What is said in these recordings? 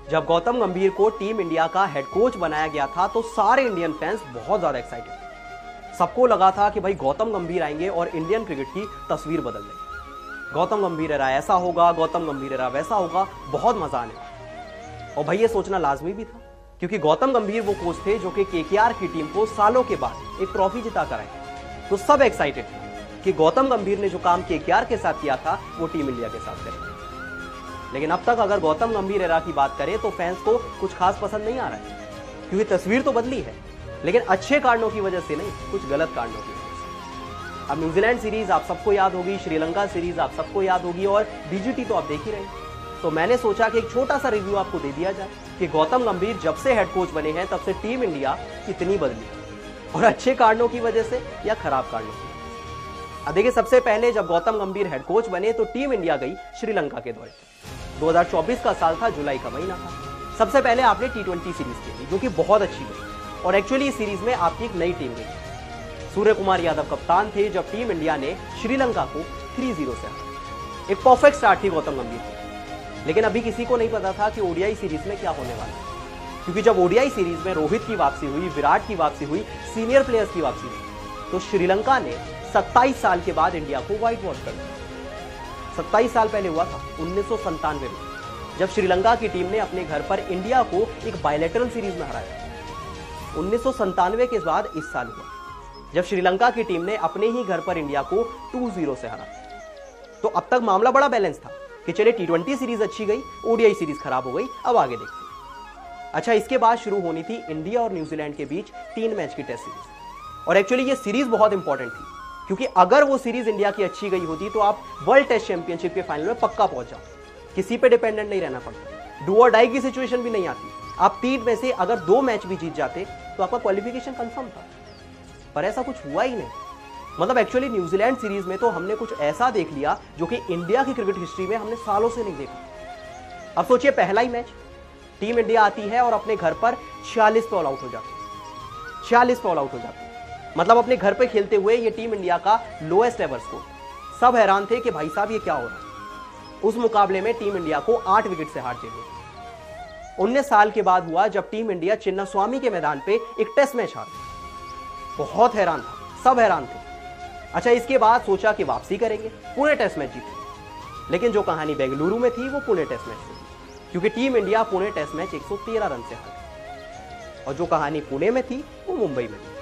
जब गौतम गंभीर को टीम इंडिया का हेड कोच बनाया गया था तो सारे इंडियन फैंस बहुत ज्यादा एक्साइटेड थे। सबको लगा था कि भाई गौतम गंभीर आएंगे और इंडियन क्रिकेट की तस्वीर बदल देंगे। गौतम गंभीर एरा ऐसा होगा, गौतम गंभीर एरा वैसा होगा, बहुत मजा आने वाला। और भाई ये सोचना लाजमी भी था, क्योंकि गौतम गंभीर वो कोच थे जो कि केकेआर की टीम को सालों के बाद एक ट्रॉफी जिता कर आए। तो सब एक्साइटेड थे कि गौतम गंभीर ने जो काम केकेआर के साथ किया था वो टीम इंडिया के साथ करेंगे। लेकिन अब तक अगर गौतम गंभीर एरा की बात करें तो फैंस को कुछ खास पसंद नहीं आ रहा है, क्योंकि तस्वीर तो बदली है, लेकिन अच्छे कारणों की वजह से नहीं, कुछ गलत कारणों की वजह से। अब न्यूजीलैंड सीरीज आप सबको याद होगी, श्रीलंका सीरीज आप सबको याद होगी और बीजीटी तो आप देख ही रहे हैं। तो मैंने सोचा कि एक छोटा सा रिव्यू आपको दे दिया जाए कि गौतम गंभीर जब से हेड कोच बने हैं तब से टीम इंडिया कितनी बदली, और अच्छे कारणों की वजह से या खराब कारणों की वजह से। देखिए, सबसे पहले जब गौतम गंभीर हेड कोच बने तो टीम इंडिया गई श्रीलंका के दौरे। 2024 का साल था, जुलाई का महीना था। सबसे पहले आपने T20 सीरीज खेली जो कि बहुत अच्छी गई, और एक्चुअली इस सीरीज में आपकी एक नई टीम गई। सूर्य कुमार यादव कप्तान थे जब टीम इंडिया ने श्रीलंका को 3-0 से हराया। एक परफेक्ट स्टार्ट थी गौतम गंभीर की। लेकिन अभी किसी को नहीं पता था कि ओडीआई सीरीज में क्या होने वाला है, क्योंकि जब ओडीआई सीरीज में रोहित की वापसी हुई, विराट की वापसी हुई, सीनियर प्लेयर्स की वापसी हुई, तो श्रीलंका ने 27 साल के बाद इंडिया को व्हाइट वॉश कर दिया। 27 साल पहले हुआ था 1997 में, जब श्रीलंका की टीम ने अपने घर पर इंडिया को एक बायलैटरल सीरीज में हराया। 1997 के बाद इस साल हुआ जब श्रीलंका की टीम ने अपने ही घर पर इंडिया को 2-0 से हराया। तो अब तक मामला बड़ा बैलेंस था कि चले T20 सीरीज अच्छी गई, ओडीआई सीरीज खराब हो गई, अब आगे देखते हैं। अच्छा, इसके बाद शुरू होनी थी इंडिया और न्यूजीलैंड के बीच 3 मैच की टेस्ट सीरीज, और एक्चुअली ये सीरीज बहुत इंपॉर्टेंट थी, क्योंकि अगर वो सीरीज इंडिया की अच्छी गई होती तो आप वर्ल्ड टेस्ट चैंपियनशिप के फाइनल में पक्का पहुंच जाते, किसी पे डिपेंडेंट नहीं रहना पड़ता, डू और डाई की सिचुएशन भी नहीं आती। आप 3 में से अगर 2 मैच भी जीत जाते तो आपका क्वालिफिकेशन कंफर्म था, पर ऐसा कुछ हुआ ही नहीं। मतलब एक्चुअली न्यूजीलैंड सीरीज में तो हमने कुछ ऐसा देख लिया जो कि इंडिया की क्रिकेट हिस्ट्री में हमने सालों से नहीं देखा। अब सोचिए, पहला ही मैच टीम इंडिया आती है और अपने घर पर 46 पे ऑल आउट हो जाती है। 46 पे ऑल आउट हो जाती है, मतलब अपने घर पे खेलते हुए ये टीम इंडिया का लोएस्ट एवर स्कोर। सब हैरान थे कि भाई साहब ये क्या हो रहा है। उस मुकाबले में टीम इंडिया को 8 विकेट से हार झेली। 19 साल के बाद हुआ जब टीम इंडिया चिन्नास्वामी के मैदान पे एक टेस्ट मैच हार। बहुत हैरान था, सब हैरान थे। अच्छा, इसके बाद सोचा कि वापसी करेंगे, पुणे टेस्ट मैच जीते। लेकिन जो कहानी बेंगलुरु में थी वो पुणे टेस्ट मैच से, क्योंकि team India Pune test match 113 run से हार। और जो कहानी पुणे में थी वो मुंबई में थी,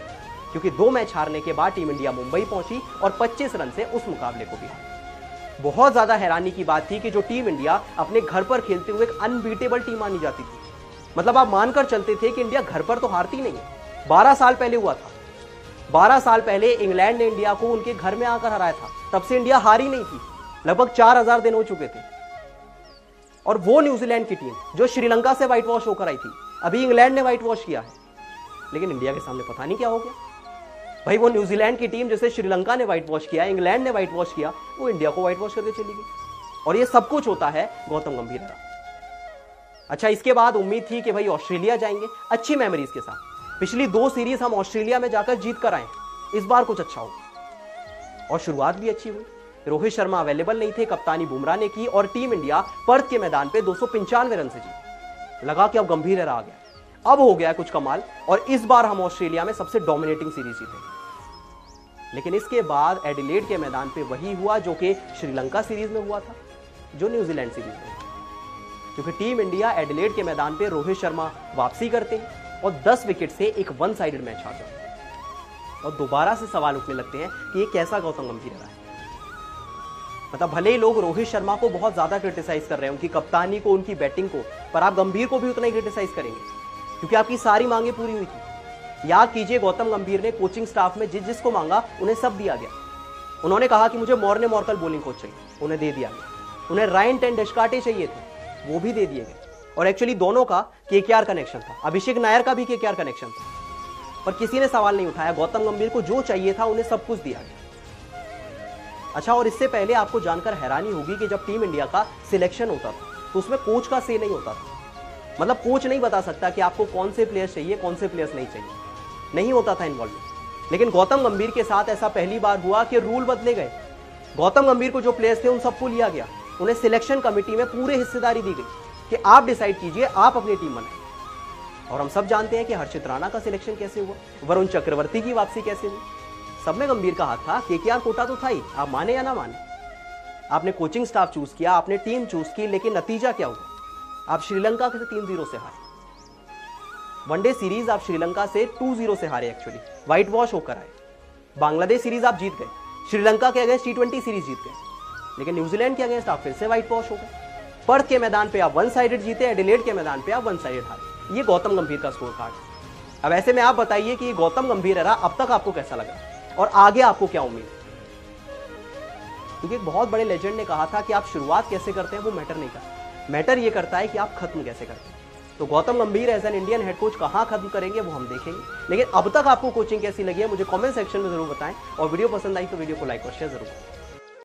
क्योंकि 2 मैच हारने के बाद टीम इंडिया मुंबई पहुंची और 25 रन से उस मुकाबले को भी हारा। बहुत ज्यादा हैरानी की बात थी कि जो टीम इंडिया अपने घर पर खेलते हुए एक अनबीटेबल टीम मानी जाती थी। मतलब आप मानकर चलते थे कि इंडिया घर पर तो हारती नहीं है। 12 साल पहले हुआ था, 12 साल पहले इंग्लैंड ने इंडिया को उनके घर में आकर हराया था, तब से इंडिया हारी नहीं थी। लगभग 4000 दिन हो चुके थे। और वो न्यूजीलैंड की टीम जो श्रीलंका से व्हाइट वॉश होकर आई थी, अभी इंग्लैंड ने व्हाइट वॉश किया है, लेकिन इंडिया के सामने पता नहीं क्या हो गया। भाई, वो न्यूजीलैंड की टीम जिसे श्रीलंका ने व्हाइट वॉश किया, इंग्लैंड ने व्हाइट वॉश किया, वो इंडिया को व्हाइट वॉश करके चली गई। और ये सब कुछ होता है गौतम गंभीर एरा। अच्छा, इसके बाद उम्मीद थी कि भाई ऑस्ट्रेलिया जाएंगे अच्छी मेमोरीज के साथ। पिछली 2 सीरीज हम ऑस्ट्रेलिया में जाकर जीत कर आए, इस बार कुछ अच्छा होगा। और शुरुआत भी अच्छी हुई। रोहित शर्मा अवेलेबल नहीं थे, कप्तानी बुमराह ने की और टीम इंडिया पर्थ के मैदान पे 295 रन से जीती। लगा कि अब गंभीर एरा आ गया, अब हो गया कुछ कमाल, और इस बार हम ऑस्ट्रेलिया में सबसे डोमिनेटिंग सीरीज जीतेंगे। लेकिन इसके बाद एडिलेड के मैदान पे वही हुआ जो कि श्रीलंका सीरीज में हुआ था, जो न्यूजीलैंड सीरीज में हुआ। क्योंकि टीम इंडिया एडिलेड के मैदान पे रोहित शर्मा वापसी करते हैं और 10 विकेट से एक 1 साइडेड मैच हार जाते हैं। और दोबारा से सवाल उठने लगते हैं कि ये कैसा गौतम गंभीर रहा है। मतलब भले ही लोग रोहित शर्मा को बहुत ज्यादा क्रिटिसाइज कर रहे हैं, उनकी कप्तानी को, उनकी बैटिंग को, पर आप गंभीर को भी उतना ही क्रिटिसाइज करेंगे, क्योंकि आपकी सारी मांगे पूरी हुई थी। याद कीजिए, गौतम गंभीर ने कोचिंग स्टाफ में जिसको मांगा उन्हें सब दिया गया। उन्होंने कहा कि मुझे मॉर्ने मॉर्कल बॉलिंग कोच चाहिए, उन्हें दे दिया गया। उन्हें रायन टेन डेस्कार्टे चाहिए थे, वो भी दे दिए गए। और एक्चुअली दोनों का केकेआर कनेक्शन था, अभिषेक नायर का भी केकेआर कनेक्शन था, पर किसी ने सवाल नहीं उठाया। गौतम गंभीर को जो चाहिए था उन्हें सब कुछ दिया गया। अच्छा, और इससे पहले आपको जानकर हैरानी होगी कि जब टीम इंडिया का सिलेक्शन होता था तो उसमें कोच का से नहीं होता था। मतलब कोच नहीं बता सकता कि आपको कौन से प्लेयर्स चाहिए, कौन से प्लेयर्स नहीं चाहिए, नहीं होता था इन्वॉल्वमेंट। लेकिन गौतम गंभीर के साथ ऐसा पहली बार हुआ कि रूल बदले गए। गौतम गंभीर को जो प्लेयर्स थे उन सबको लिया गया, उन्हें सिलेक्शन कमेटी में पूरे हिस्सेदारी दी गई कि आप डिसाइड कीजिए, आप अपनी टीम बनाइए। और हम सब जानते हैं कि हर्षित राणा का सिलेक्शन कैसे हुआ, वरुण चक्रवर्ती की वापसी कैसे हुई। सब में गंभीर का हाथ था, केकेआर कोटा तो था ही, आप माने या ना माने। आपने कोचिंग स्टाफ चूज किया, आपने टीम चूज की, लेकिन नतीजा क्या हुआ? आप श्रीलंका से 3-0 से हारे। वनडे सीरीज आप श्रीलंका से 2-0 से हारे, एक्चुअली व्हाइट वॉश होकर आए। बांग्लादेश सीरीज आप जीत गए, श्रीलंका के अगेंस्ट T20 सीरीज जीत गए, लेकिन न्यूजीलैंड के अगेंस्ट आप फिर से व्हाइट वॉश हो गए। पर्थ के मैदान पे आप वन साइडेड जीते, एडिलेड के मैदान पे आप वन साइडेड हारे। ये गौतम गंभीर का स्कोर कार्ड है। अब ऐसे में आप बताइए कि ये गौतम गंभीर एरा अब तक आपको कैसा लगा और आगे आपको क्या उम्मीद है? क्योंकि एक बहुत बड़े लेजेंड ने कहा था कि आप शुरुआत कैसे करते हैं वो मैटर नहीं करता, मैटर ये करता है कि आप खत्म कैसे करते हैं। तो Gautam Gambhir as an Indian head coach कहां खत्म करेंगे वो हम देखेंगे, लेकिन अब तक आपको कोचिंग कैसी लगी है मुझे कमेंट सेक्शन में जरूर बताएं, और वीडियो पसंद आई तो वीडियो को लाइक और शेयर जरूर करें।